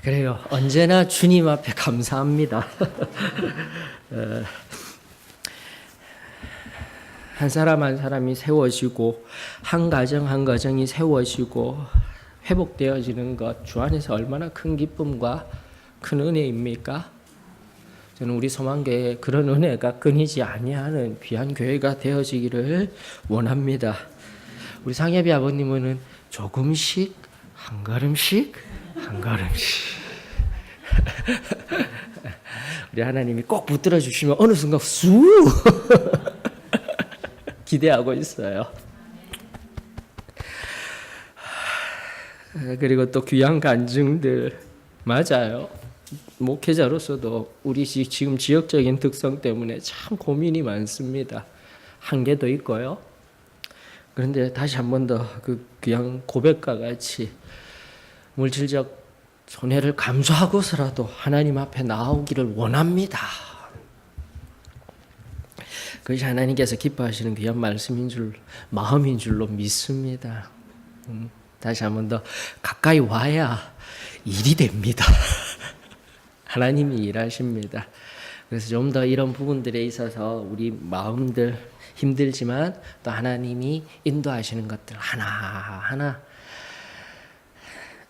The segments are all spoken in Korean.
그래요. 언제나 주님 앞에 감사합니다. 한 사람 한 사람이 세워지고 한 가정 한 가정이 세워지고 회복되어지는 것 주 안에서 얼마나 큰 기쁨과 큰 은혜입니까? 저는 우리 소망교회에 그런 은혜가 끊이지 아니하는 귀한 교회가 되어지기를 원합니다. 우리 상예비 아버님은 조금씩 한 걸음씩 우리 하나님이 꼭 붙들어 주시면 어느 순간 쑥 기대하고 있어요. 그리고 또 귀한 간증들 맞아요. 목회자로서도 우리 지금 지역적인 특성 때문에 참 고민이 많습니다. 한계도 있고요. 그런데 다시 한 번 더 그 귀한 고백과 같이 물질적 손해를 감수하고서라도 하나님 앞에 나오기를 원합니다. 그것이 하나님께서 기뻐하시는 귀한 말씀인 줄, 마음인 줄로 믿습니다. 다시 한 번 더 가까이 와야 일이 됩니다. 하나님이 일하십니다. 그래서 좀 더 이런 부분들에 있어서 우리 마음들 힘들지만 또 하나님이 인도하시는 것들 하나하나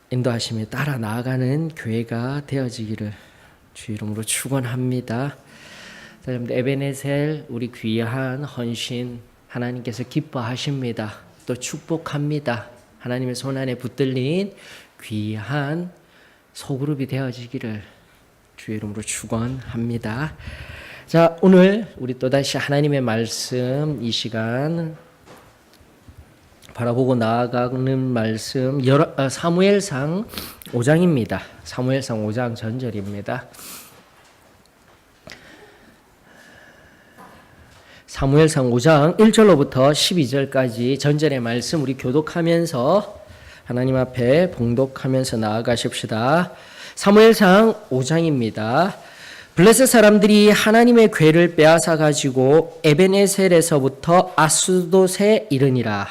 인도하심에 따라 나아가는 교회가 되어지기를 주 이름으로 축원합니다. 자, 여러분들 에베네셀 우리 귀한 헌신 하나님께서 기뻐하십니다. 또 축복합니다. 하나님의 손안에 붙들린 귀한 소그룹이 되어지기를 주의 이름으로 축원합니다. 자, 오늘 우리 또다시 하나님의 말씀 이 시간 바라보고 나아가는 말씀 사무엘상 5장입니다. 사무엘상 5장 전절입니다. 사무엘상 5장 1절로부터 12절까지 전절의 말씀 우리 교독하면서 하나님 앞에 봉독하면서 나아가십시다. 사무엘상 5장입니다. 블레셋 사람들이 하나님의 궤를 빼앗아 가지고 에벤에셀에서부터 아스돗에 이르니라.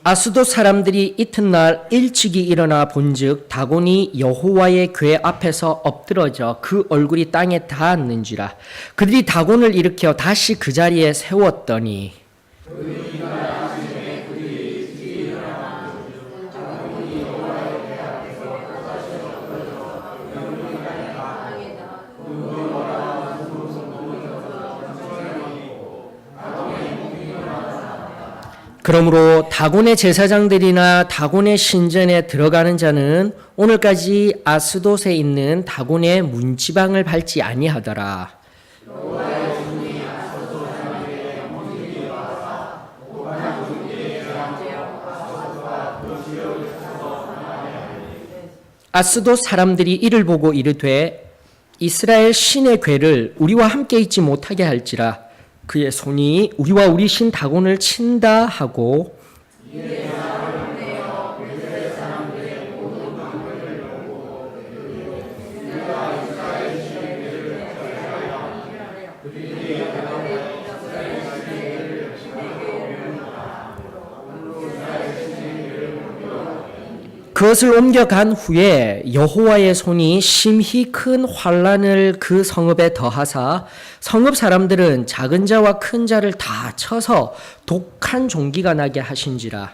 아스돗 사람들이 이튿날 일찍이 일어나 본즉 다곤이 여호와의 궤 앞에서 엎드러져 그 얼굴이 땅에 닿았는지라. 그들이 다곤을 일으켜 다시 그 자리에 세웠더니 그러므로 다곤의 제사장들이나 다곤의 신전에 들어가는 자는 오늘까지 아스돗에 있는 다곤의 문지방을 밟지 아니하더라. 아스돗 사람들이 이를 보고 이르되 이스라엘 신의 궤를 우리와 함께 있지 못하게 할지라. 그의 손이 우리와 우리 신 다곤을 친다 하고 그것을 옮겨간 후에 여호와의 손이 심히 큰 환란을 그 성읍에 더하사 성읍 사람들은 작은 자와 큰 자를 다 쳐서 독한 종기가 나게 하신지라.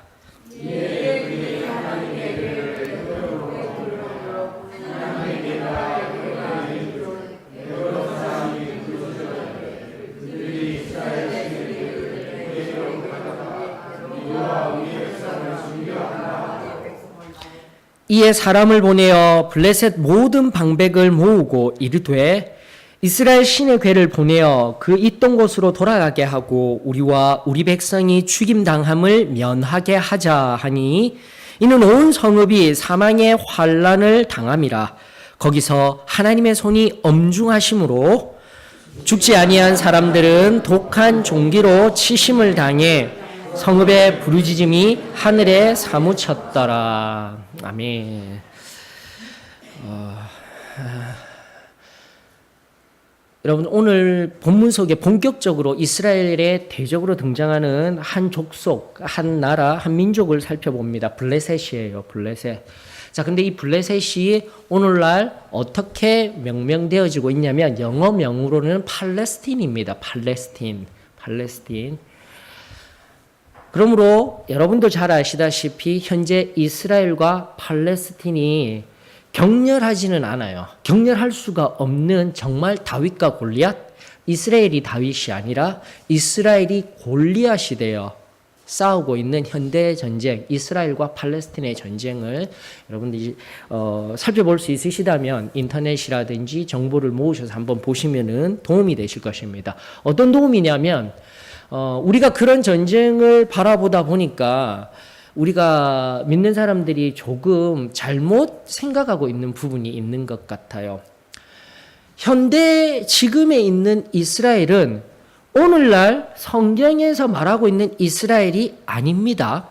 이에 사람을 보내어 블레셋 모든 방백을 모으고 이르되 이스라엘 신의 궤를 보내어 그 있던 곳으로 돌아가게 하고 우리와 우리 백성이 죽임당함을 면하게 하자 하니 이는 온 성읍이 사망의 환란을 당함이라. 거기서 하나님의 손이 엄중하심으로 죽지 아니한 사람들은 독한 종기로 치심을 당해 성읍의 부르짖음이 하늘에 사무쳤더라. 아멘. 여러분 오늘 본문 속에 본격적으로 이스라엘의 대적으로 등장하는 한 족속, 한 나라, 한 민족을 살펴봅니다. 블레셋이에요. 블레셋. 자, 근데 이 블레셋이 오늘날 어떻게 명명되어지고 있냐면 영어명으로는 팔레스틴입니다. 팔레스틴. 그러므로 여러분도 잘 아시다시피 현재 이스라엘과 팔레스틴이 격렬하지는 않아요. 격렬할 수가 없는 정말 다윗과 골리앗, 이스라엘이 다윗이 아니라 이스라엘이 골리앗이 되어 싸우고 있는 현대 전쟁, 이스라엘과 팔레스틴의 전쟁을 여러분들이 살펴볼 수 있으시다면 인터넷이라든지 정보를 모으셔서 한번 보시면은 도움이 되실 것입니다. 어떤 도움이냐면 우리가 그런 전쟁을 바라보다 보니까 우리가 믿는 사람들이 조금 잘못 생각하고 있는 부분이 있는 것 같아요. 현대 지금에 있는 이스라엘은 오늘날 성경에서 말하고 있는 이스라엘이 아닙니다.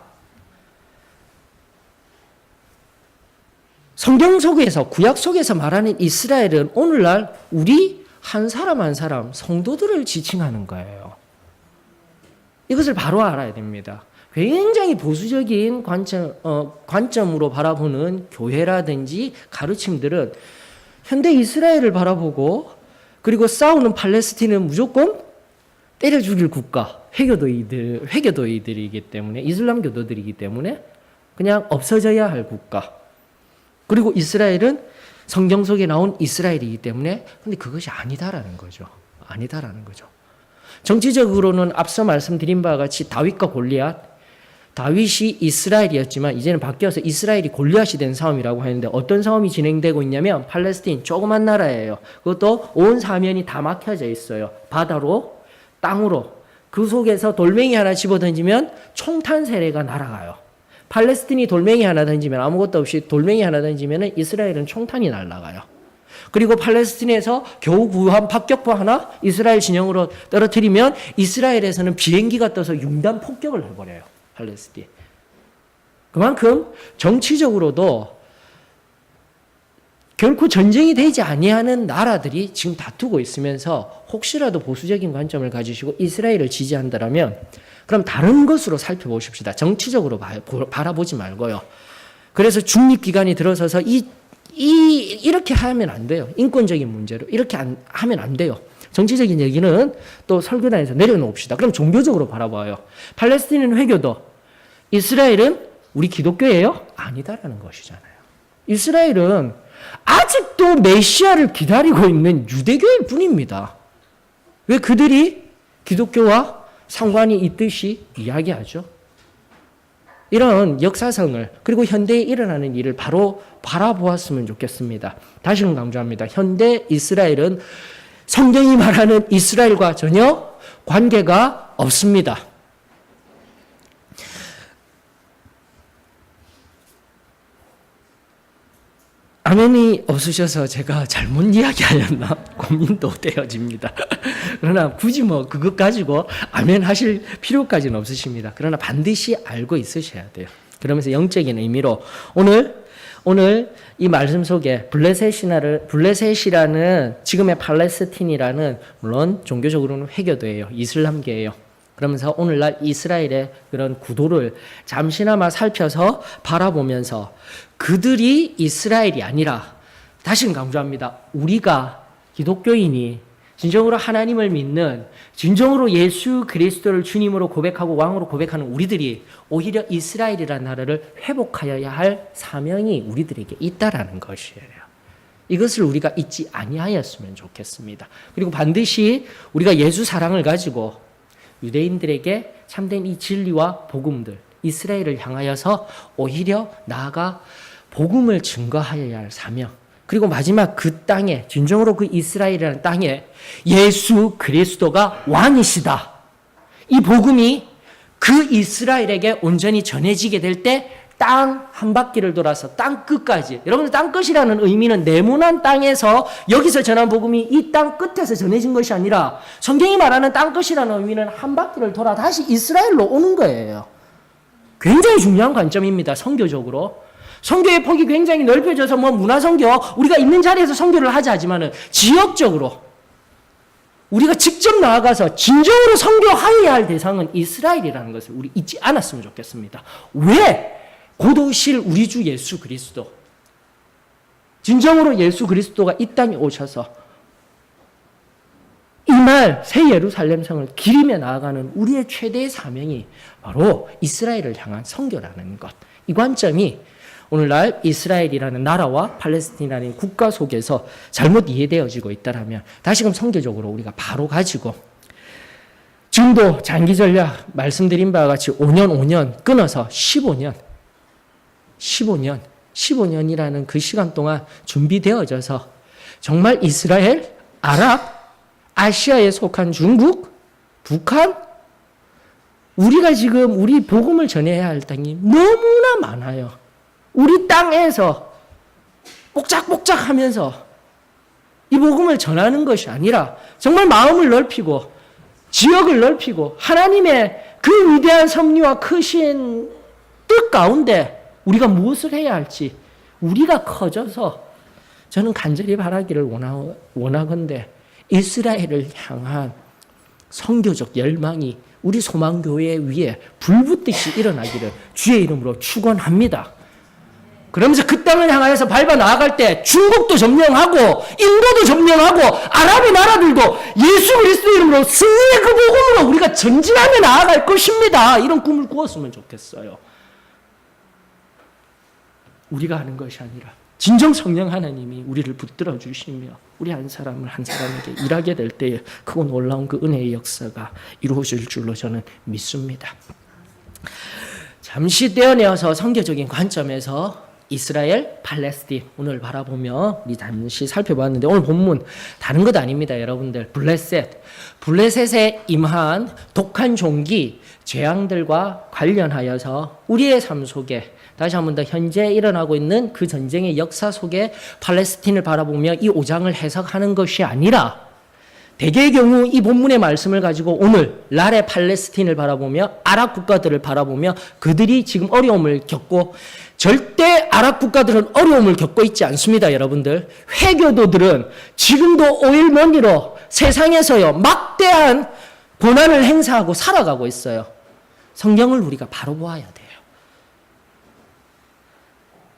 성경 속에서, 구약 속에서 말하는 이스라엘은 오늘날 우리 한 사람 한 사람 성도들을 지칭하는 거예요. 이것을 바로 알아야 됩니다. 굉장히 보수적인 관점으로 바라보는 교회라든지 가르침들은 현대 이스라엘을 바라보고 그리고 싸우는 팔레스틴은 무조건 때려 죽일 국가, 회교도이들이기 때문에, 이슬람 교도들이기 때문에 그냥 없어져야 할 국가. 그리고 이스라엘은 성경 속에 나온 이스라엘이기 때문에, 근데 그것이 아니다라는 거죠. 정치적으로는 앞서 말씀드린 바와 같이 다윗과 골리앗, 다윗이 이스라엘이었지만 이제는 바뀌어서 이스라엘이 골리앗이 된 싸움이라고 하는데 어떤 싸움이 진행되고 있냐면 팔레스틴 조그만 나라예요. 그것도 온 사면이 다 막혀져 있어요. 바다로, 땅으로. 그 속에서 돌멩이 하나 집어던지면 총탄 세례가 날아가요. 팔레스틴이 돌멩이 하나 던지면 아무것도 없이 돌멩이 하나 던지면 이스라엘은 총탄이 날아가요. 그리고 팔레스틴에서 겨우 구한 박격포 하나 이스라엘 진영으로 떨어뜨리면 이스라엘에서는 비행기가 떠서 융단 폭격을 해버려요. 팔레스틴. 그만큼 정치적으로도 결코 전쟁이 되지 아니하는 나라들이 지금 다투고 있으면서 혹시라도 보수적인 관점을 가지시고 이스라엘을 지지한다면 그럼 다른 것으로 살펴보십시다. 정치적으로 바라보지 말고요. 그래서 중립기관이 들어서서 이렇게 하면 안 돼요. 인권적인 문제로 이렇게 하면 안 돼요. 정치적인 얘기는 또 설교단에서 내려놓읍시다. 그럼 종교적으로 바라봐요. 팔레스틴은 회교도, 이스라엘은 우리 기독교예요? 아니다라는 것이잖아요. 이스라엘은 아직도 메시아를 기다리고 있는 유대교일 뿐입니다. 왜 그들이 기독교와 상관이 있듯이 이야기하죠? 이런 역사성을 그리고 현대에 일어나는 일을 바로 바라보았으면 좋겠습니다. 다시금 강조합니다. 현대 이스라엘은 성경이 말하는 이스라엘과 전혀 관계가 없습니다. 아멘이 없으셔서 제가 잘못 이야기하였나 고민도 되어집니다. 그러나 굳이 그것 가지고 아멘 하실 필요까지는 없으십니다. 그러나 반드시 알고 있으셔야 돼요. 그러면서 영적인 의미로 오늘 이 말씀 속에 블레셋이라는 지금의 팔레스틴이라는 물론 종교적으로는 회교도예요. 이슬람계예요. 그러면서 오늘날 이스라엘의 그런 구도를 잠시나마 살펴서 바라보면서 그들이 이스라엘이 아니라 다시금 강조합니다. 우리가 기독교인이 진정으로 하나님을 믿는 진정으로 예수 그리스도를 주님으로 고백하고 왕으로 고백하는 우리들이 오히려 이스라엘이라는 나라를 회복하여야 할 사명이 우리들에게 있다라는 것이에요. 이것을 우리가 잊지 아니하였으면 좋겠습니다. 그리고 반드시 우리가 예수 사랑을 가지고 유대인들에게 참된 이 진리와 복음들, 이스라엘을 향하여서 오히려 나아가 복음을 증거하여야 할 사명, 그리고 마지막 그 땅에, 진정으로 그 이스라엘이라는 땅에 예수 그리스도가 왕이시다. 이 복음이 그 이스라엘에게 온전히 전해지게 될 때 땅 한 바퀴를 돌아서 땅 끝까지, 여러분들 땅 끝이라는 의미는 네모난 땅에서 여기서 전한 복음이 이 땅 끝에서 전해진 것이 아니라 성경이 말하는 땅 끝이라는 의미는 한 바퀴를 돌아 다시 이스라엘로 오는 거예요. 굉장히 중요한 관점입니다. 선교적으로. 선교의 폭이 굉장히 넓혀져서 문화선교, 우리가 있는 자리에서 선교를 하자 하지만은 지역적으로 우리가 직접 나아가서 진정으로 선교하여야 할 대상은 이스라엘이라는 것을 우리 잊지 않았으면 좋겠습니다. 왜? 곧 오실 우리 주 예수 그리스도, 진정으로 예수 그리스도가 이 땅에 오셔서 이날 새 예루살렘 성을 기리며 나아가는 우리의 최대의 사명이 바로 이스라엘을 향한 선교라는 것. 이 관점이 오늘날 이스라엘이라는 나라와 팔레스틴이라는 국가 속에서 잘못 이해되어지고 있다면 다시금 선교적으로 우리가 바로 가지고, 지금도 장기 전략 말씀드린 바와 같이 5년 끊어서 15년이라는 그 시간 동안 준비되어져서 정말 이스라엘, 아랍, 아시아에 속한 중국, 북한, 우리가 지금 우리 복음을 전해야 할 땅이 너무나 많아요. 우리 땅에서 뽁짝뽁짝 하면서 이 복음을 전하는 것이 아니라 정말 마음을 넓히고 지역을 넓히고 하나님의 그 위대한 섭리와 크신 뜻 가운데 우리가 무엇을 해야 할지 우리가 커져서, 저는 간절히 바라기를 원하건대 이스라엘을 향한 선교적 열망이 우리 소망교회 위에 불붙듯이 일어나기를 주의 이름으로 축원합니다. 그러면서 그 땅을 향하여서 밟아 나아갈 때 중국도 점령하고 인도도 점령하고 아랍의 나라들도 예수 그리스도 이름으로 승리의 그 복음으로 우리가 전진하며 나아갈 것입니다. 이런 꿈을 꾸었으면 좋겠어요. 우리가 하는 것이 아니라 진정 성령 하나님이 우리를 붙들어 주시며 우리 한 사람을 한 사람에게 일하게 될 때에 크고 놀라운 그 은혜의 역사가 이루어질 줄로 저는 믿습니다. 잠시 떼어내어서 선교적인 관점에서 이스라엘, 팔레스틴 오늘 바라보며 우리 잠시 살펴봤는데, 오늘 본문 다른 것 아닙니다. 여러분들, 블레셋에 임한 독한 종기, 재앙들과 관련하여서 우리의 삶 속에 다시 한 번 더 현재 일어나고 있는 그 전쟁의 역사 속에 팔레스틴을 바라보며 이 5장을 해석하는 것이 아니라, 대개의 경우 이 본문의 말씀을 가지고 오늘 날의 팔레스틴을 바라보며 아랍 국가들을 바라보며 그들이 지금 어려움을 겪고, 절대 아랍 국가들은 어려움을 겪고 있지 않습니다. 여러분들, 회교도들은 지금도 오일머니로 세상에서요 막대한 권한을 행사하고 살아가고 있어요. 성경을 우리가 바로 보아야 돼요.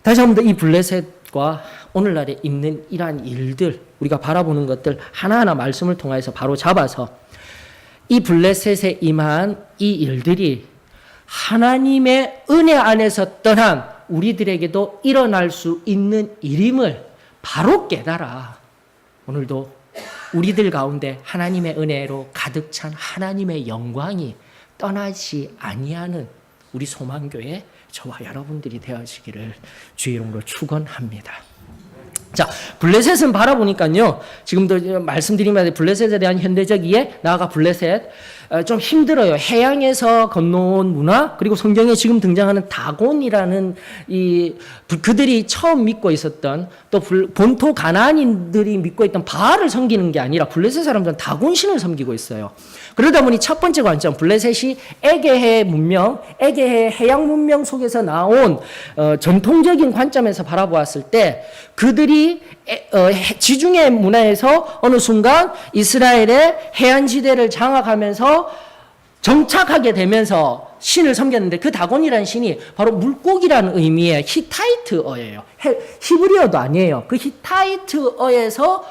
다시 한 번 더 이 블레셋과 오늘날에 있는 이러한 일들, 우리가 바라보는 것들 하나하나 말씀을 통해서 바로 잡아서 이 블레셋에 임한 이 일들이 하나님의 은혜 안에서 떠난 우리들에게도 일어날 수 있는 일임을 바로 깨달아 오늘도 우리들 가운데 하나님의 은혜로 가득 찬 하나님의 영광이 떠나지 아니하는 우리 소망교회 저와 여러분들이 되어지기를 주의 이름으로 축원합니다. 자, 블레셋은 바라보니까요, 지금도 말씀드리면 블레셋에 대한 현대적 이해, 나아가 블레셋 좀 힘들어요. 해양에서 건너온 문화, 그리고 성경에 지금 등장하는 다곤이라는 그들이 처음 믿고 있었던, 또 본토 가나안인들이 믿고 있던 바알을 섬기는 게 아니라 블레셋 사람들은 다곤신을 섬기고 있어요. 그러다 보니 첫 번째 관점, 블레셋이 에게해 문명, 에게해 해양 문명 속에서 나온 전통적인 관점에서 바라보았을 때 그들이 지중해 문화에서 어느 순간 이스라엘의 해안지대를 장악하면서 정착하게 되면서 신을 섬겼는데, 그 다곤이라는 신이 바로 물고기라는 의미의 히타이트어예요. 히브리어도 아니에요. 그 히타이트어에서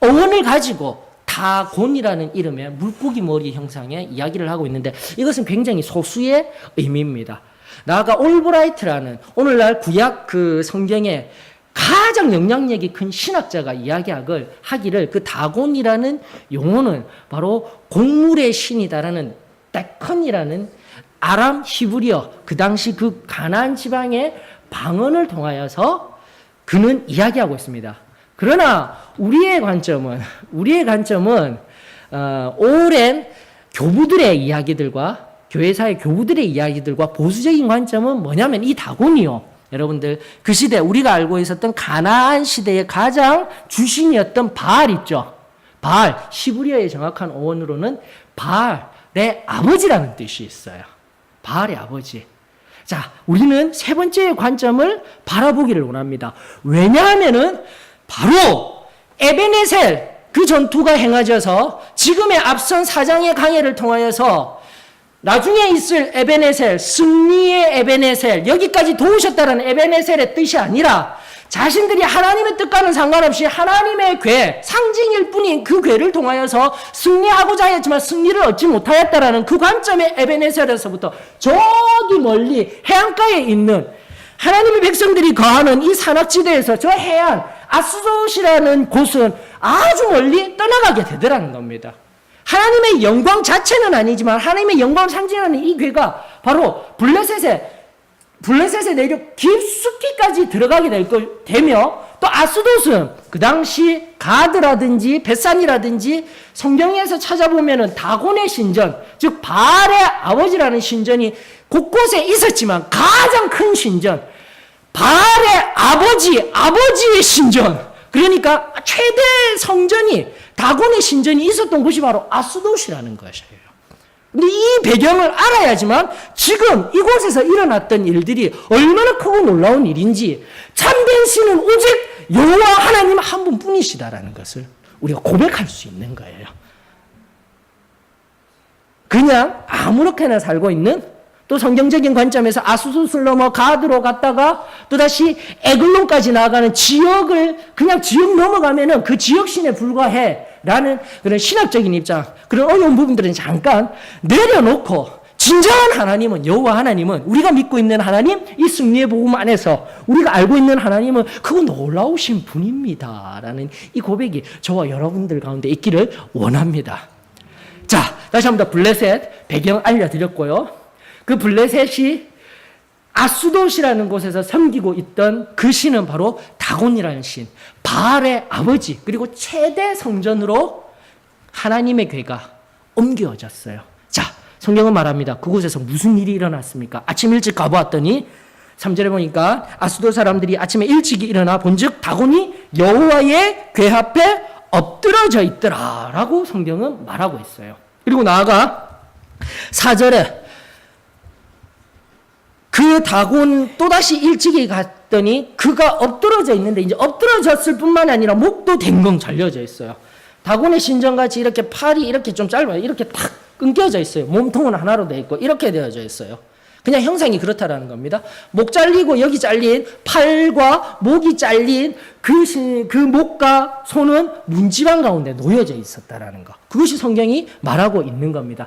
어원을 가지고 다곤이라는 이름의 물고기 머리 형상의 이야기를 하고 있는데, 이것은 굉장히 소수의 의미입니다. 나아가 올브라이트라는 오늘날 구약 그 성경에 가장 영향력이 큰 신학자가 하기를 그 다곤이라는 용어는 바로 곡물의 신이다라는 데컨이라는 아람 히브리어, 그 당시 그 가나안 지방의 방언을 통하여서 그는 이야기하고 있습니다. 그러나 우리의 관점은 오랜 교부들의 이야기들과 교회사의 교부들의 이야기들과 보수적인 관점은 뭐냐면 이 다곤이요. 여러분들, 그 시대 우리가 알고 있었던 가나안 시대의 가장 주신이었던 바알 있죠. 바알, 히브리어의 정확한 어원으로는 바알의 아버지라는 뜻이 있어요. 바알의 아버지. 자, 우리는 세 번째 관점을 바라보기를 원합니다. 왜냐하면은 바로 에베네셀, 그 전투가 행해져서 지금의 앞선 사장의 강해를 통하여서 나중에 있을 에베네셀, 승리의 에베네셀, 여기까지 도우셨다는 에베네셀의 뜻이 아니라 자신들이 하나님의 뜻과는 상관없이 하나님의 궤, 상징일 뿐인 그 궤를 통하여서 승리하고자 했지만 승리를 얻지 못하였다라는 그 관점의 에베네셀에서부터 저기 멀리 해안가에 있는 하나님의 백성들이 거하는 이 산악지대에서 저 해안, 아스돗이라는 곳은 아주 멀리 떠나가게 되더라는 겁니다. 하나님의 영광 자체는 아니지만 하나님의 영광을 상징하는 이 궤가 바로 블레셋에 내려 깊숙이까지 들어가게 되며 또 아스돗은 그 당시 가드라든지 벳산이라든지 성경에서 찾아보면은 다곤의 신전, 즉 바알의 아버지라는 신전이 곳곳에 있었지만 가장 큰 신전, 바알의 아버지의 신전, 그러니까 최대 성전이 다곤의 신전이 있었던 곳이 바로 아스돗이라는 것이에요. 근데 이 배경을 알아야지만 지금 이곳에서 일어났던 일들이 얼마나 크고 놀라운 일인지, 참된 신은 오직 여호와 하나님 한 분뿐이시다라는 것을 우리가 고백할 수 있는 거예요. 그냥 아무렇게나 살고 있는, 또 성경적인 관점에서 아스돗을 넘어 가드로 갔다가 또다시 에글론까지 나아가는 지역을 그냥 지역 넘어가면은 그 지역 신에 불과해 라는 그런 신학적인 입장, 그런 어려운 부분들은 잠깐 내려놓고 진정한 하나님은, 여호와 하나님은, 우리가 믿고 있는 하나님, 이 승리의 복음 안에서 우리가 알고 있는 하나님은 그거 놀라우신 분입니다 라는 이 고백이 저와 여러분들 가운데 있기를 원합니다. 자, 다시 한번 더 블레셋 배경 알려드렸고요. 그 블레셋이 아스돗이라는 곳에서 섬기고 있던 그 신은 바로 다곤이라는 신, 바알의 아버지, 그리고 최대 성전으로 하나님의 궤가 옮겨졌어요. 자, 성경은 말합니다. 그곳에서 무슨 일이 일어났습니까? 아침 일찍 가보았더니 3절에 보니까 아스돗 사람들이 아침에 일찍 일어나 본즉 다곤이 여호와의 궤 앞에 엎드러져 있더라 라고 성경은 말하고 있어요. 그리고 나아가 4절에 그 다곤 또다시 일찍이 갔더니 그가 엎드러져 있는데, 이제 엎드러졌을 뿐만 아니라 목도 댕강 잘려져 있어요. 다곤의 신전같이 이렇게 팔이 이렇게 좀 짧아요. 이렇게 탁 끊겨져 있어요. 몸통은 하나로 되어 있고 이렇게 되어져 있어요. 그냥 형상이 그렇다라는 겁니다. 목 잘리고 여기 잘린 팔과 목이 잘린 그 목과 손은 문지방 가운데 놓여져 있었다라는 것. 그것이 성경이 말하고 있는 겁니다.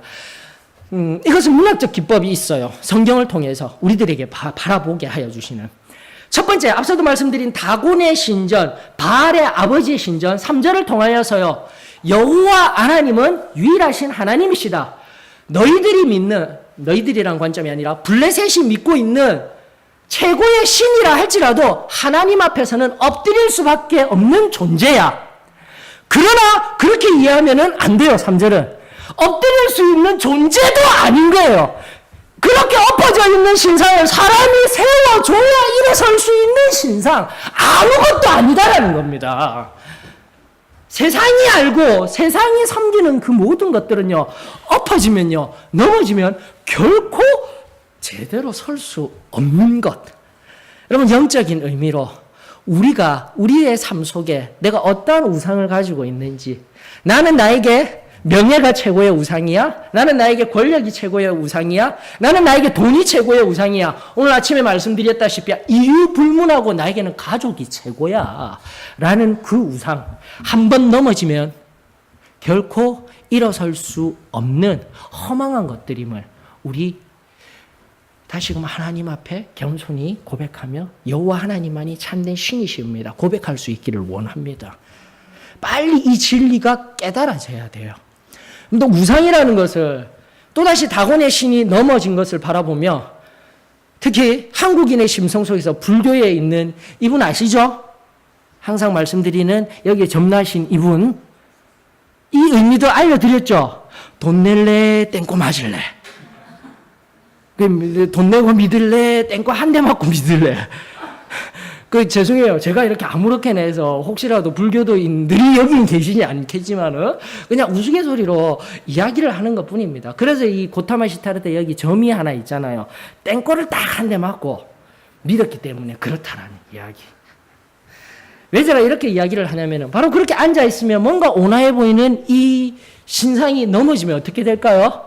이것은 문학적 기법이 있어요. 성경을 통해서 우리들에게 바라보게 하여 주시는. 첫 번째, 앞서도 말씀드린 다곤의 신전, 바알의 아버지의 신전 3절을 통하여서요, 여호와 하나님은 유일하신 하나님이시다. 너희들이 믿는, 너희들이란 관점이 아니라 블레셋이 믿고 있는 최고의 신이라 할지라도 하나님 앞에서는 엎드릴 수밖에 없는 존재야. 그러나 그렇게 이해하면 안 돼요. 3절은 엎드릴 수 있는 존재도 아닌 거예요. 그렇게 엎어져 있는 신상을 사람이 세워줘야 일어설 수 있는 신상, 아무것도 아니다라는 겁니다. 세상이 알고 세상이 섬기는 그 모든 것들은요, 엎어지면요, 넘어지면 결코 제대로 설 수 없는 것. 여러분, 영적인 의미로 우리가 우리의 삶 속에 내가 어떠한 우상을 가지고 있는지, 나는 나에게 명예가 최고의 우상이야? 나는 나에게 권력이 최고의 우상이야? 나는 나에게 돈이 최고의 우상이야? 오늘 아침에 말씀드렸다시피 이유 불문하고 나에게는 가족이 최고야 라는 그 우상, 한 번 넘어지면 결코 일어설 수 없는 허망한 것들임을 우리 다시금 하나님 앞에 겸손히 고백하며 여호와 하나님만이 참된 신이십니다 고백할 수 있기를 원합니다. 빨리 이 진리가 깨달아져야 돼요. 또 우상이라는 것을, 또다시 다곤의 신이 넘어진 것을 바라보며, 특히 한국인의 심성 속에서 불교에 있는 이분 아시죠? 항상 말씀드리는 여기에 점나신 이분, 이 의미도 알려드렸죠? 돈 낼래, 땡꼬 맞을래. 돈 내고 믿을래, 땡꼬 한 대 맞고 믿을래. 죄송해요. 제가 이렇게 아무렇게나 해서 혹시라도 불교도인들이 여기 계시지 않겠지만은 그냥 우스갯소리로 이야기를 하는 것 뿐입니다. 그래서 이 고타마 시타르테 여기 점이 하나 있잖아요. 땡꼬를 딱 한 대 맞고 믿었기 때문에 그렇다라는 이야기. 왜 제가 이렇게 이야기를 하냐면은 바로 그렇게 앉아 있으면 뭔가 온화해 보이는 이 신상이 넘어지면 어떻게 될까요?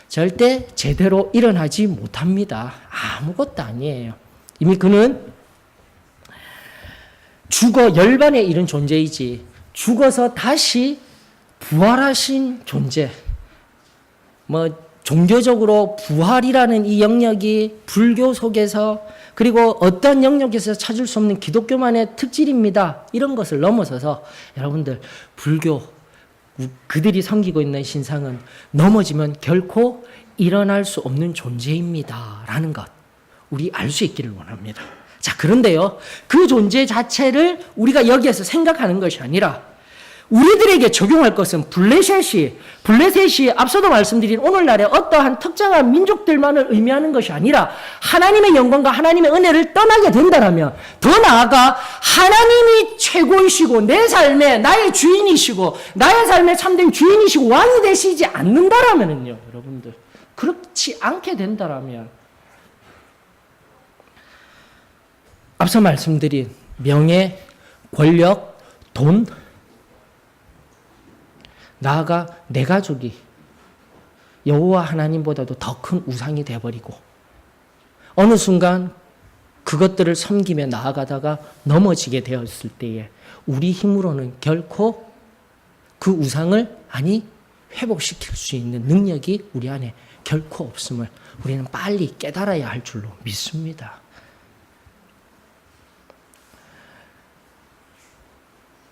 절대 제대로 일어나지 못합니다. 아무것도 아니에요. 이미 그는 죽어 열반에 이른 존재이지 죽어서 다시 부활하신 존재. 종교적으로 부활이라는 이 영역이 불교 속에서 그리고 어떤 영역에서 찾을 수 없는 기독교만의 특질입니다. 이런 것을 넘어서서 여러분들 불교 그들이 섬기고 있는 신상은 넘어지면 결코 일어날 수 없는 존재입니다. 라는 것 우리 알 수 있기를 원합니다. 자, 그런데요. 그 존재 자체를 우리가 여기에서 생각하는 것이 아니라 우리들에게 적용할 것은 블레셋이 앞서도 말씀드린 오늘날의 어떠한 특정한 민족들만을 의미하는 것이 아니라 하나님의 영광과 하나님의 은혜를 떠나게 된다면 더 나아가 하나님이 최고이시고 내 삶의 나의 주인이시고 나의 삶의 참된 주인이시고 왕이 되시지 않는다라면요. 여러분들 그렇지 않게 된다라면 앞서 말씀드린 명예, 권력, 돈 나아가 내 가족이 여호와 하나님보다도 더 큰 우상이 되어버리고 어느 순간 그것들을 섬기며 나아가다가 넘어지게 되었을 때에 우리 힘으로는 결코 그 우상을 회복시킬 수 있는 능력이 우리 안에 결코 없음을 우리는 빨리 깨달아야 할 줄로 믿습니다.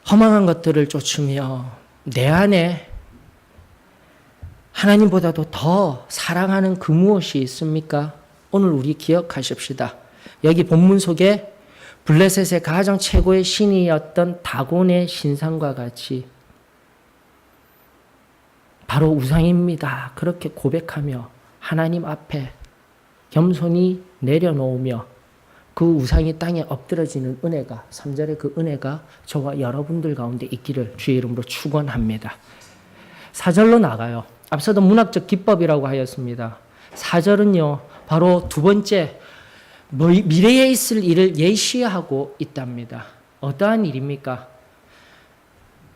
허망한 것들을 쫓으며 내 안에 하나님보다도 더 사랑하는 그 무엇이 있습니까? 오늘 우리 기억하십시다. 여기 본문 속에 블레셋의 가장 최고의 신이었던 다곤의 신상과 같이 바로 우상입니다. 그렇게 고백하며 하나님 앞에 겸손히 내려놓으며 그 우상이 땅에 엎드러지는 은혜가 3절의 그 은혜가 저와 여러분들 가운데 있기를 주의 이름으로 축원합니다. 4절로 나가요. 앞서도 문학적 기법이라고 하였습니다. 4절은요. 바로 두 번째 미래에 있을 일을 예시하고 있답니다. 어떠한 일입니까?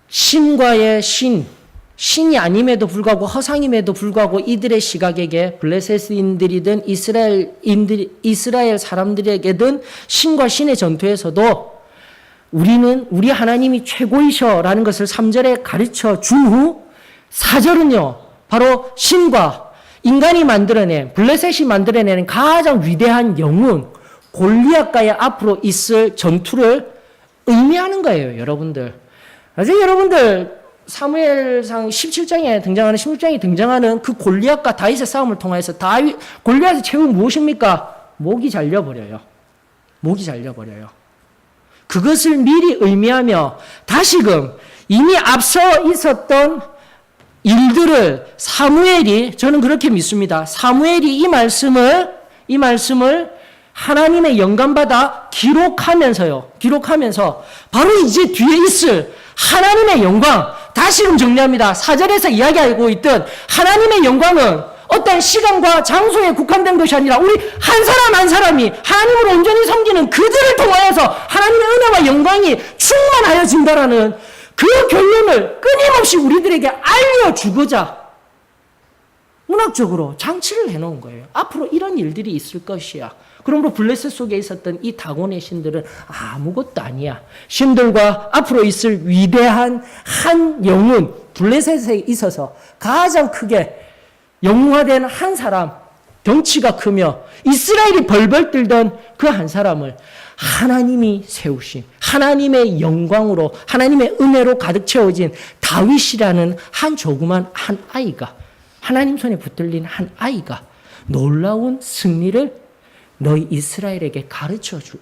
신과의 신이 아님에도 불구하고 허상임에도 불구하고 이들의 시각에게 블레셋인들이든 이스라엘 사람들에게든 신과 신의 전투에서도 우리 하나님이 최고이셔라는 것을 3절에 가르쳐 준 후 4절은요. 바로 신과 인간이 만들어낸 블레셋이 만들어내는 가장 위대한 영웅 골리앗과의 앞으로 있을 전투를 의미하는 거예요. 여러분들. 아직 여러분들 사무엘상 17장에 등장하는 16장에 등장하는 그 골리앗과 다윗의 싸움을 통해서 골리앗의 최후는 무엇입니까? 목이 잘려버려요. 목이 잘려버려요. 그것을 미리 의미하며 다시금 이미 앞서 있었던 일들을 사무엘이 저는 그렇게 믿습니다. 사무엘이 이 말씀을 하나님의 영감받아 기록하면서 바로 이제 뒤에 있을 하나님의 영광 다시금 정리합니다. 4절에서 이야기하고 있던 하나님의 영광은 어떤 시간과 장소에 국한된 것이 아니라 우리 한 사람 한 사람이 하나님을 온전히 섬기는 그들을 통하여서 하나님의 은혜와 영광이 충만하여진다라는 그 결론을 끊임없이 우리들에게 알려주고자 문학적으로 장치를 해놓은 거예요. 앞으로 이런 일들이 있을 것이야. 그러므로 블레셋 속에 있었던 이 다곤의 신들은 아무것도 아니야. 신들과 앞으로 있을 위대한 한 영혼, 블레셋에 있어서 가장 크게 영웅화된 한 사람, 덩치가 크며 이스라엘이 벌벌 떨던 그 한 사람을 하나님이 세우신 하나님의 영광으로 하나님의 은혜로 가득 채워진 다윗이라는 한 조그만 한 아이가 하나님 손에 붙들린 한 아이가 놀라운 승리를 너희 이스라엘에게 알려줄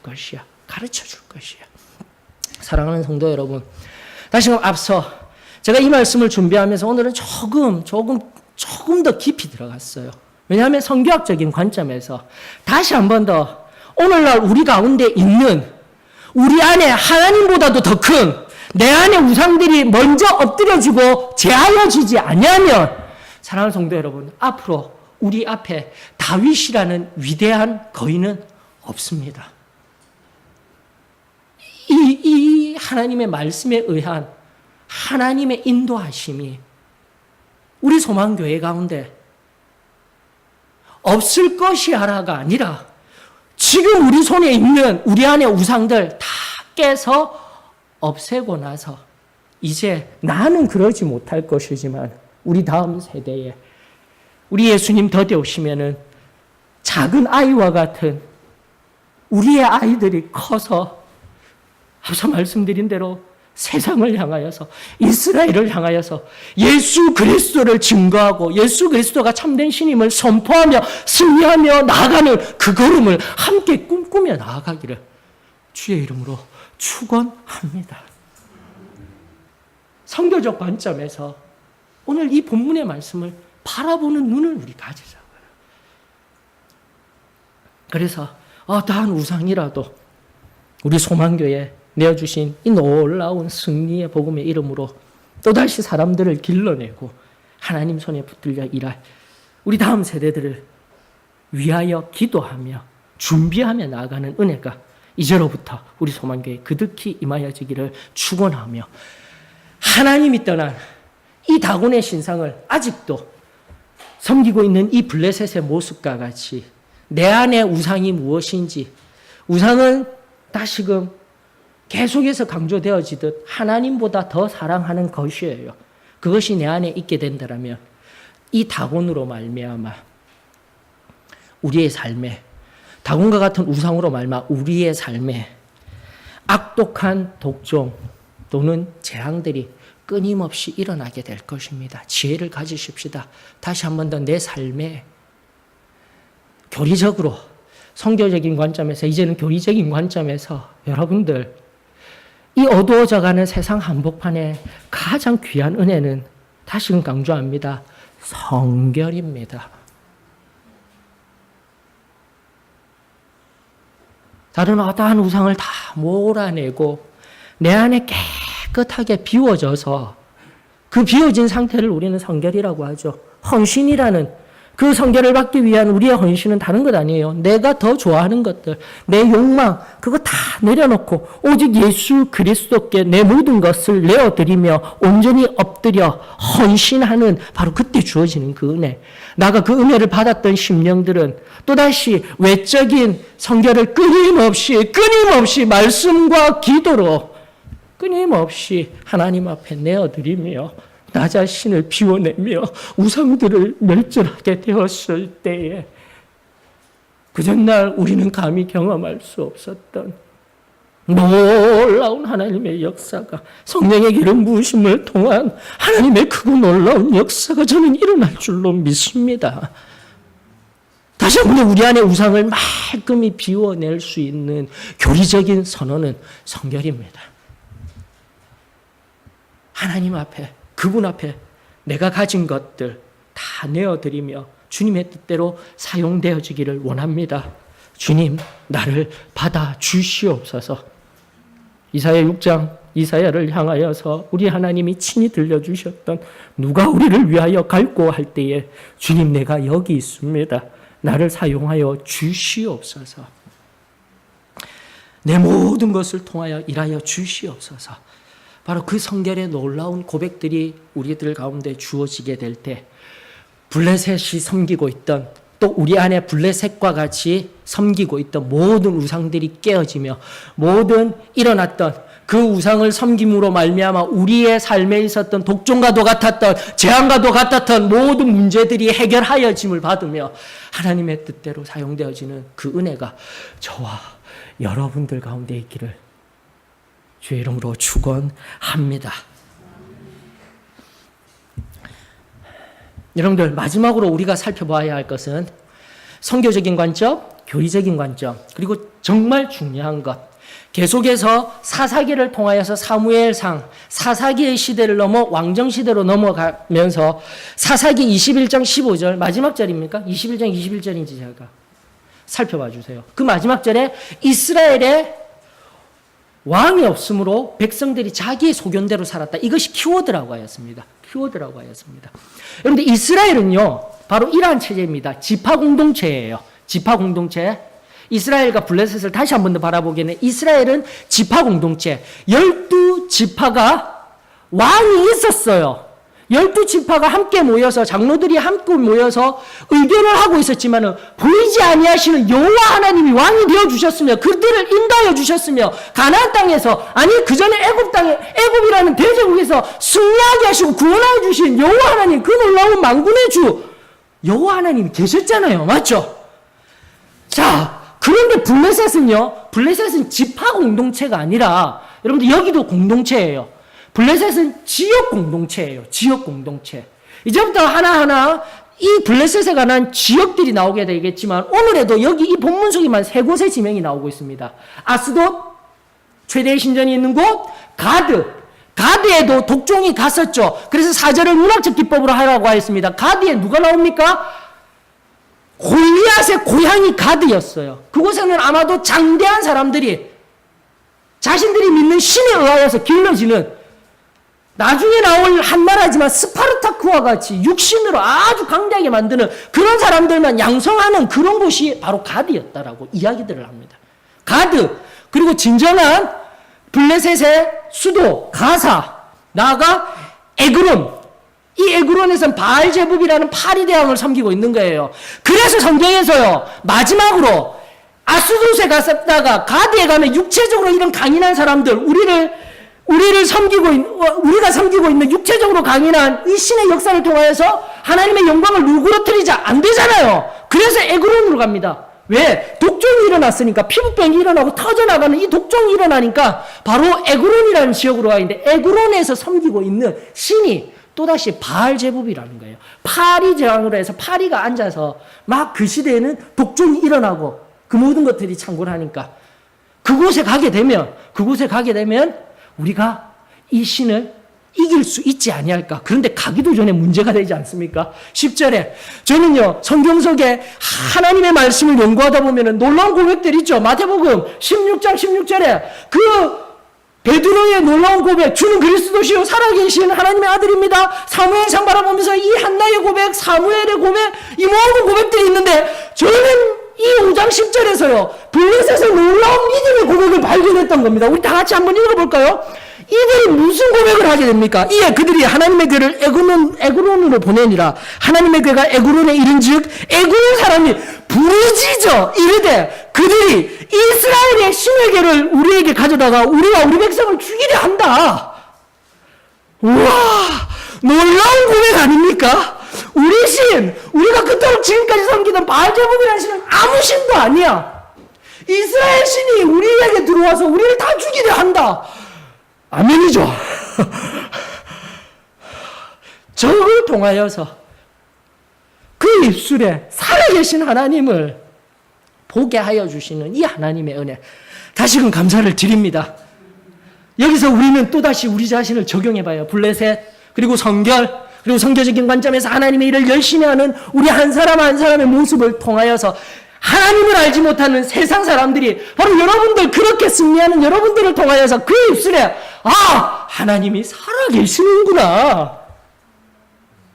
것이야. 가르쳐줄 것이야. 사랑하는 성도 여러분, 다시금 앞서 제가 이 말씀을 준비하면서 오늘은 조금 더 깊이 들어갔어요. 왜냐하면 성경학적인 관점에서 다시 한 번 더 오늘날 우리 가운데 있는 우리 안에 하나님보다도 더 큰 내 안에 우상들이 먼저 엎드려지고 제하여지지 아니하면 사랑하는 성도 여러분, 앞으로 우리 앞에 다윗이라는 위대한 거인은 없습니다. 이 하나님의 말씀에 의한 하나님의 인도하심이 우리 소망교회 가운데 없을 것이야라가 아니라 지금 우리 손에 있는 우리 안의 우상들 다 깨서 없애고 나서 이제 나는 그러지 못할 것이지만 우리 다음 세대에 우리 예수님 덧에 오시면은 작은 아이와 같은 우리의 아이들이 커서 앞서 말씀드린 대로 세상을 향하여서 이스라엘을 향하여서 예수 그리스도를 증거하고 예수 그리스도가 참된 신임을 선포하며 승리하며 나아가는 그 걸음을 함께 꿈꾸며 나아가기를 주의 이름으로 축원합니다. 성교적 관점에서 오늘 이 본문의 말씀을 바라보는 눈을 우리 가지자고요. 그래서 어떠한 우상이라도 우리 소망교회에 내어주신 이 놀라운 승리의 복음의 이름으로 또다시 사람들을 길러내고 하나님 손에 붙들려 일할 우리 다음 세대들을 위하여 기도하며 준비하며 나아가는 은혜가 이제로부터 우리 소망교회에 그득히 임하여지기를 축원하며 하나님이 떠난 이 다곤의 신상을 아직도 섬기고 있는 이 블레셋의 모습과 같이 내 안의 우상이 무엇인지, 우상은 다시금 계속해서 강조되어지듯 하나님보다 더 사랑하는 것이에요. 그것이 내 안에 있게 된다면 이 다곤으로 말미암아 우리의 삶에, 다곤과 같은 우상으로 말미암아 우리의 삶에 악독한 독종 또는 재앙들이 끊임없이 일어나게 될 것입니다. 지혜를 가지십시다. 다시 한 번 더 내 삶에 교리적으로, 성교적인 관점에서, 이제는 교리적인 관점에서 여러분들 이 어두워져가는 세상 한복판에 가장 귀한 은혜는 다시금 강조합니다. 성결입니다. 다른 어떠한 우상을 다 몰아내고 내 안에 깨끗하게 비워져서 그 비워진 상태를 우리는 성결이라고 하죠. 헌신이라는 그 성결을 받기 위한 우리의 헌신은 다른 것 아니에요. 내가 더 좋아하는 것들, 내 욕망, 그거 다 내려놓고 오직 예수 그리스도께 내 모든 것을 내어드리며 온전히 엎드려 헌신하는 바로 그때 주어지는 그 은혜. 나가 그 은혜를 받았던 심령들은 또다시 외적인 성결을 끊임없이 말씀과 기도로 끊임없이 하나님 앞에 내어드리며 나 자신을 비워내며 우상들을 멸절하게 되었을 때에 그 전날 우리는 감히 경험할 수 없었던 놀라운 하나님의 역사가, 성령의 기름 부으심을 통한 하나님의 크고 놀라운 역사가 저는 일어날 줄로 믿습니다. 다시 한번 우리 안에 우상을 말끔히 비워낼 수 있는 교리적인 선언은 성결입니다. 하나님 앞에, 그분 앞에 내가 가진 것들 다 내어드리며 주님의 뜻대로 사용되어지기를 원합니다. 주님, 나를 받아 주시옵소서. 이사야 6장, 이사야를 향하여서 우리 하나님이 친히 들려주셨던 누가 우리를 위하여 갈고 할 때에 주님, 내가 여기 있습니다. 나를 사용하여 주시옵소서. 내 모든 것을 통하여 일하여 주시옵소서. 바로 그 성결의 놀라운 고백들이 우리들 가운데 주어지게 될 때 블레셋이 섬기고 있던, 또 우리 안에 블레셋과 같이 섬기고 있던 모든 우상들이 깨어지며 모든 일어났던 그 우상을 섬김으로 말미암아 우리의 삶에 있었던 독종과도 같았던 재앙과도 같았던 모든 문제들이 해결하여짐을 받으며 하나님의 뜻대로 사용되어지는 그 은혜가 저와 여러분들 가운데 있기를 주의 이름으로 축원합니다. 여러분들, 마지막으로 우리가 살펴봐야 할 것은 성교적인 관점, 교리적인 관점, 그리고 정말 중요한 것, 계속해서 사사기를 통하여서 사무엘상, 사사기의 시대를 넘어 왕정시대로 넘어가면서 사사기 21장 15절, 마지막 절입니까? 21장 21절인지 제가 살펴봐 주세요. 그 마지막 절에 이스라엘의 왕이 없으므로 백성들이 자기의 소견대로 살았다. 이것이 키워드라고 하였습니다. 키워드라고 하였습니다. 그런데 이스라엘은요, 바로 이러한 체제입니다. 지파 공동체예요. 지파 공동체. 이스라엘과 블레셋을 다시 한 번 더 바라보기에는 이스라엘은 지파 공동체, 12지파가 왕이 있었어요. 12지파가 함께 모여서, 장로들이 함께 모여서 의견을 하고 있었지만은 보이지 아니하시는 여호와 하나님이 왕이 되어 주셨으며 그들을 인도하여 주셨으며 가나안 땅에서, 아니 그 전에 애굽 땅에, 애굽이라는 대제국에서 승리하게 하시고 구원하여 주신 여호와 하나님, 그 놀라운 만군의 주 여호와 하나님이 계셨잖아요. 맞죠? 자, 그런데 블레셋은요, 블레셋은 지파 공동체가 아니라, 여러분들 여기도 공동체예요. 블레셋은 지역 공동체예요. 지역 공동체. 이제부터 하나하나 이 블레셋에 관한 지역들이 나오게 되겠지만, 오늘에도 여기 이 본문 속에만 3곳의 지명이 나오고 있습니다. 아스돗, 최대의 신전이 있는 곳, 가드. 가드에도 독종이 갔었죠. 그래서 4절을 문학적 기법으로 하라고 하였습니다. 가드에 누가 나옵니까? 골리앗의 고향이 가드였어요. 그곳에는 아마도 장대한 사람들이 자신들이 믿는 신에 의하여서 길러지는, 나중에 나올 한 나라지만 스파르타크와 같이 육신으로 아주 강대하게 만드는 그런 사람들만 양성하는 그런 곳이 바로 가드였다라고 이야기들을 합니다. 가드, 그리고 진정한 블레셋의 수도 가사, 나아가 에그론, 이 에그론에서는 바알제북이라는 파리대왕을 섬기고 있는 거예요. 그래서 성경에서요, 마지막으로 아스돗에 갔다가 가드에 가면 육체적으로 이런 강인한 사람들, 우리가 섬기고 있는 육체적으로 강인한 이 신의 역사를 통하여서 하나님의 영광을 누그러뜨리자 안 되잖아요. 그래서 에그론으로 갑니다. 왜? 독종이 일어났으니까, 피부병이 일어나고 터져나가는 이 독종이 일어나니까 바로 에그론이라는 지역으로 가 있는데, 에그론에서 섬기고 있는 신이 또다시 바알제북이라는 거예요. 파리 제왕으로 해서 파리가 앉아서 막 그 시대에는 독종이 일어나고 그 모든 것들이 창궐하니까 그곳에 가게 되면 우리가 이 신을 이길 수 있지 아니할까. 그런데 가기도 전에 문제가 되지 않습니까? 10절에 저는요, 성경 속에 하나님의 말씀을 연구하다 보면 놀라운 고백들 있죠. 마태복음 16장 16절에 그 베드로의 놀라운 고백, 주는 그리스도시요 살아계신 하나님의 아들입니다. 사무엘상 바라보면서 이 한나의 고백, 사무엘의 고백, 이 모든 고백들이 있는데, 저는 이 5장 10절에서요 블레셋의 놀라운 믿음의 고백을 발견했던 겁니다. 우리 다 같이 한번 읽어볼까요? 이들이 무슨 고백을 하게 됩니까? 이에 그들이 하나님의 괴를 에그론으로 보내니라. 하나님의 괴가 에그론에 이른즉 에그론 사람이 부르짖어 이르되 그들이 이스라엘의 신의 괴를 우리에게 가져다가 우리와 우리 백성을 죽이려 한다. 우와, 놀라운 고백 아닙니까? 우리 신, 우리가 그토록 지금까지 섬기던 바알제북이라는 신은 아무 신도 아니야. 이스라엘 신이 우리에게 들어와서 우리를 다 죽이려 한다. 아멘이죠. 저를 통하여서 그 입술에 살아계신 하나님을 보게 하여 주시는 이 하나님의 은혜, 다시금 감사를 드립니다. 여기서 우리는 또다시 우리 자신을 적용해봐요. 블레셋, 그리고 성결, 그리고 성교적인 관점에서 하나님의 일을 열심히 하는 우리 한 사람 한 사람의 모습을 통하여서 하나님을 알지 못하는 세상 사람들이 바로 여러분들, 그렇게 승리하는 여러분들을 통하여서 그 입술에 하나님이 살아계시는구나,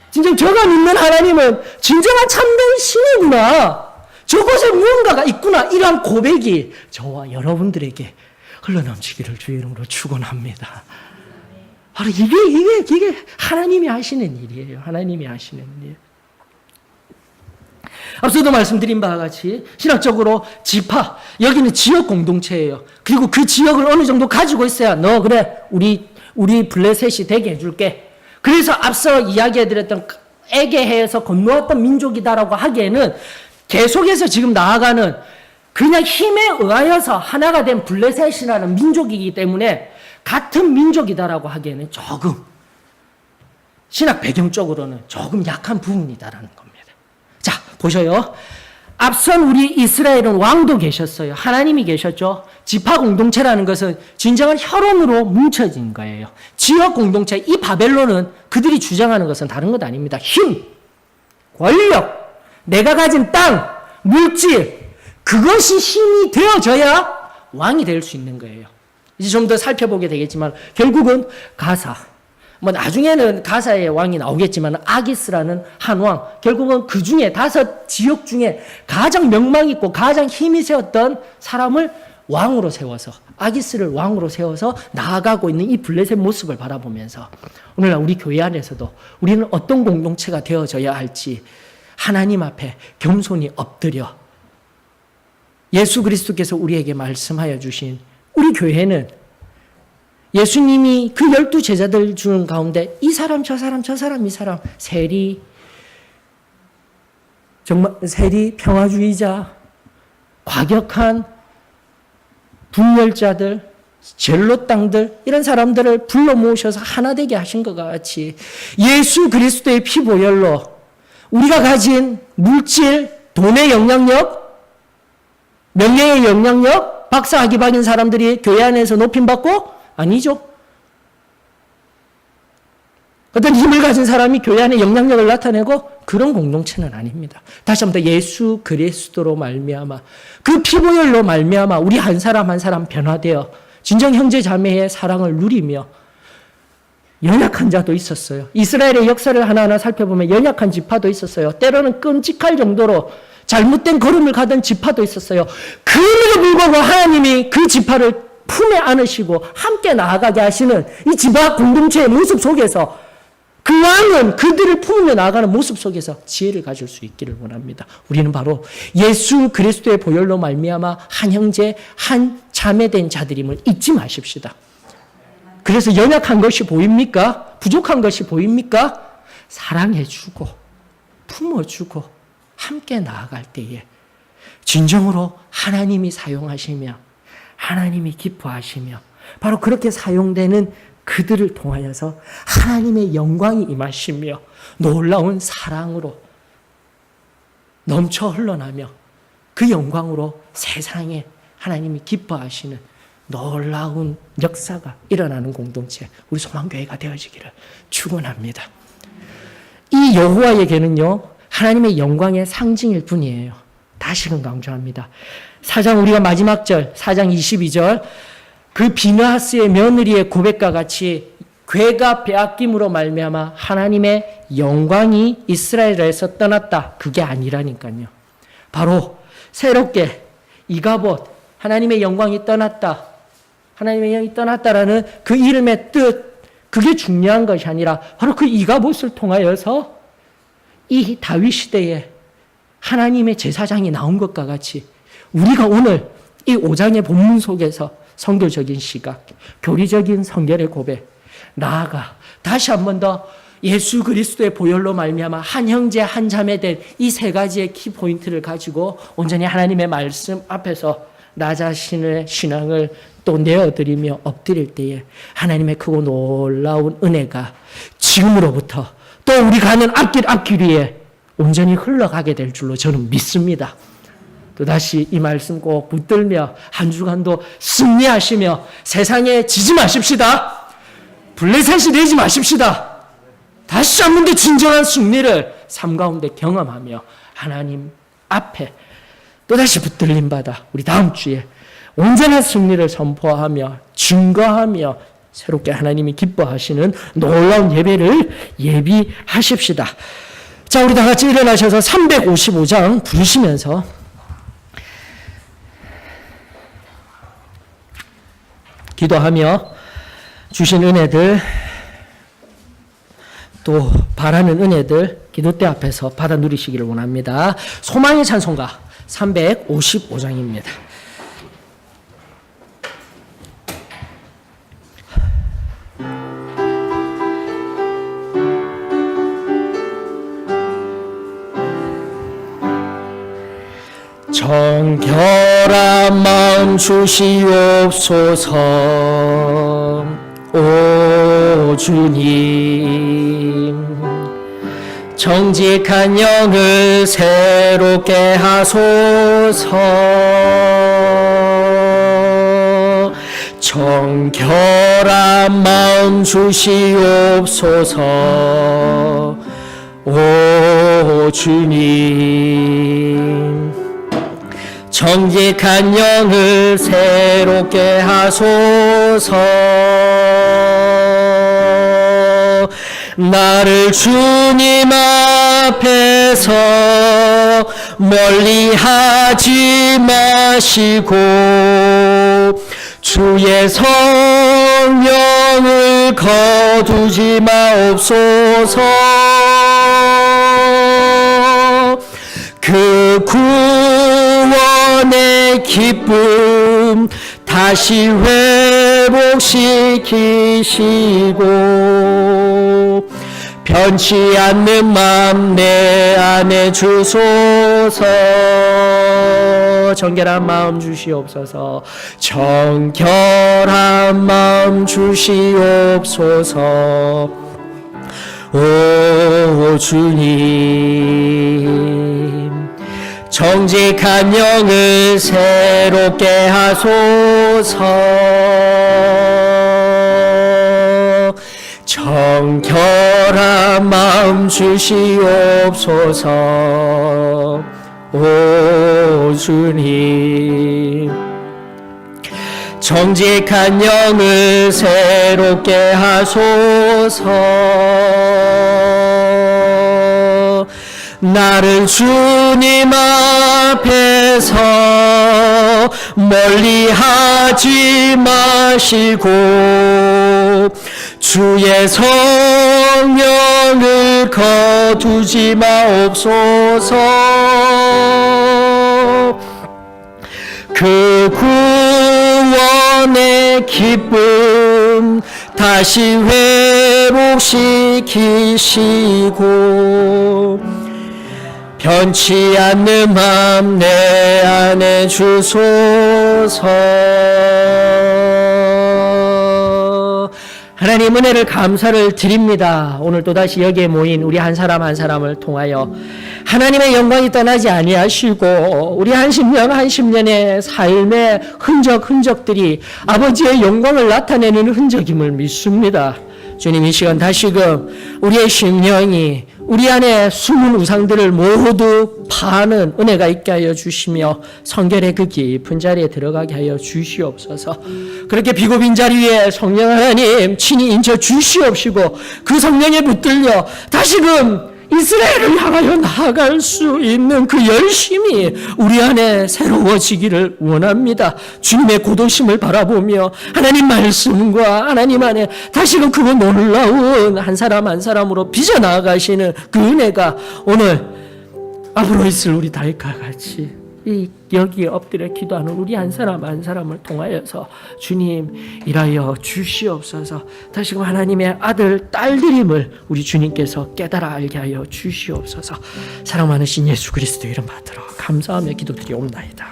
진짜 제가 믿는 하나님은 진정한 참된 신이구나, 저곳에 무언가가 있구나, 이러한 고백이 저와 여러분들에게 흘러넘치기를 주의 이름으로 축원합니다. 바로 이게 하나님이 하시는 일이에요. 하나님이 하시는 일. 앞서도 말씀드린 바와 같이 신학적으로 지파, 여기는 지역 공동체예요. 그리고 그 지역을 어느 정도 가지고 있어야 너 그래 우리 블레셋이 되게 해줄게. 그래서 앞서 이야기해드렸던 에게해에서 건너왔던 민족이다라고 하기에는 계속해서 지금 나아가는 그냥 힘에 의하여서 하나가 된 블레셋이라는 민족이기 때문에 같은 민족이다라고 하기에는 조금 신학 배경적으로는 조금 약한 부분이다라는 겁니다. 자, 보셔요. 앞선 우리 이스라엘은 왕도 계셨어요. 하나님이 계셨죠. 지파 공동체라는 것은 진정한 혈원으로 뭉쳐진 거예요. 지역 공동체, 이 바벨론은 그들이 주장하는 것은 다른 것 아닙니다. 힘, 권력, 내가 가진 땅, 물질, 그것이 힘이 되어져야 왕이 될 수 있는 거예요. 이제 좀 더 살펴보게 되겠지만 결국은 가사, 뭐 나중에는 가사의 왕이 나오겠지만 아기스라는 한 왕, 결국은 그 중에 5지역 중에 가장 명망 있고 가장 힘이 세웠던 사람을 왕으로 세워서, 아기스를 왕으로 세워서 나아가고 있는 이 블레셋 모습을 바라보면서 오늘날 우리 교회 안에서도 우리는 어떤 공동체가 되어져야 할지 하나님 앞에 겸손히 엎드려 예수 그리스도께서 우리에게 말씀하여 주신 우리 교회는 예수님이 그 12제자들 중 가운데 이 사람 저 사람 저 사람 이 사람 세리 정말 세리 평화주의자 과격한 분열자들 젤롯당들 이런 사람들을 불러 모으셔서 하나 되게 하신 것 같이 예수 그리스도의 피보혈로 우리가 가진 물질, 돈의 영향력, 명예의 영향력, 박사학위 받은 사람들이 교회 안에서 높임받고? 아니죠. 어떤 힘을 가진 사람이 교회 안에 영향력을 나타내고 그런 공동체는 아닙니다. 다시 한번 더 예수 그리스도로 말미암아 그 피보혈로 말미암아 우리 한 사람 한 사람 변화되어 진정 형제 자매의 사랑을 누리며 연약한 자도 있었어요. 이스라엘의 역사를 하나하나 살펴보면 연약한 지파도 있었어요. 때로는 끔찍할 정도로 잘못된 걸음을 가던 지파도 있었어요. 그럼에도 불구하고 하나님이 그 지파를 품에 안으시고 함께 나아가게 하시는 이 지파 공동체의 모습 속에서 그 왕은 그들을 품으며 나아가는 모습 속에서 지혜를 가질 수 있기를 원합니다. 우리는 바로 예수 그리스도의 보혈로 말미암아 한 형제 한 자매된 자들임을 잊지 마십시다. 그래서 연약한 것이 보입니까? 부족한 것이 보입니까? 사랑해주고 품어주고 함께 나아갈 때에 진정으로 하나님이 사용하시며 하나님이 기뻐하시며 바로 그렇게 사용되는 그들을 통하여서 하나님의 영광이 임하시며 놀라운 사랑으로 넘쳐 흘러나며 그 영광으로 세상에 하나님이 기뻐하시는 놀라운 역사가 일어나는 공동체 우리 소망교회가 되어지기를 축원합니다. 이 여호와에게는요 하나님의 영광의 상징일 뿐이에요. 다시금 강조합니다. 4장 우리가 마지막 절 4장 22절 그 비느하스의 며느리의 고백과 같이 괴가 빼앗김으로 말미암아 하나님의 영광이 이스라엘에서 떠났다. 그게 아니라니까요. 바로 새롭게 이가봇 하나님의 영광이 떠났다. 하나님의 영이 떠났다라는 그 이름의 뜻 그게 중요한 것이 아니라 바로 그 이가봇을 통하여서 이 다윗 시대에 하나님의 제사장이 나온 것과 같이 우리가 오늘 이 5장의 본문 속에서 선교적인 시각, 교리적인 성결의 고백, 나아가 다시 한 번 더 예수 그리스도의 보혈로 말미암아 한 형제 한 자매 된 이 세 가지의 키포인트를 가지고 온전히 하나님의 말씀 앞에서 나 자신의 신앙을 또 내어드리며 엎드릴 때에 하나님의 크고 놀라운 은혜가 지금으로부터 또 우리 가는 앞길 위에 온전히 흘러가게 될 줄로 저는 믿습니다. 또다시 이 말씀 꼭 붙들며 한 주간도 승리하시며 세상에 지지 마십시다. 블레셋이 되지 마십시다. 다시 한 번 더 진정한 승리를 삶 가운데 경험하며 하나님 앞에 또다시 붙들림 받아 우리 다음 주에 온전한 승리를 선포하며 증거하며 새롭게 하나님이 기뻐하시는 놀라운 예배를 예비하십시다. 자, 우리 다 같이 일어나셔서 355장 부르시면서 기도하며 주신 은혜들 또 바라는 은혜들 기도대 앞에서 받아 누리시기를 원합니다. 소망의 찬송가 355장입니다. 정결한 마음 주시옵소서. 오 주님, 정직한 영을 새롭게 하소서. 정결한 마음 주시옵소서. 오 주님, 정직한 영을 새롭게 하소서. 나를 주님 앞에서 멀리하지 마시고 주의 성령을 거두지 마옵소서. 그 구원의 기쁨 다시 회복시키시고 변치 않는 마음 내 안에 주소서. 정결한 마음 주시옵소서. 정결한 마음 주시옵소서. 오 주님, 정직한 영을 새롭게 하소서. 정결한 마음 주시옵소서. 오 주님, 정직한 영을 새롭게 하소서. 나를 주님 앞에서 멀리하지 마시고 주의 성령을 거두지 마옵소서. 그 구원의 기쁨 다시 회복시키시고 변치 않는 마음 내 안에 주소서. 하나님 은혜를 감사를 드립니다. 오늘 또다시 여기에 모인 우리 한 사람 한 사람을 통하여 하나님의 영광이 떠나지 아니하시고 우리 한 십년의 삶의 흔적들이 아버지의 영광을 나타내는 흔적임을 믿습니다. 주님, 이 시간 다시금 우리의 심령이 우리 안에 숨은 우상들을 모두 파는 은혜가 있게 하여 주시며 성결의 그 깊은 자리에 들어가게 하여 주시옵소서. 그렇게 비고빈 자리 위에 성령 하나님 친히 인쳐 주시옵시고 그 성령에 붙들려 다시금 이스라엘을 향하여 나아갈 수 있는 그 열심이 우리 안에 새로워지기를 원합니다. 주님의 고도심을 바라보며 하나님 말씀과 하나님 안에 다시금 그 놀라운 한 사람 한 사람으로 빚어 나아가시는 그 은혜가 오늘 앞으로 있을 우리 다윗과 같이 이 여기에 엎드려 기도하는 우리 한 사람 한 사람을 통하여서 주님 일하여 주시옵소서. 다시금 하나님의 아들 딸들임을 우리 주님께서 깨달아 알게 하여 주시옵소서. 사랑 많으신 예수 그리스도 이름 받들어 감사하며 기도드리옵나이다.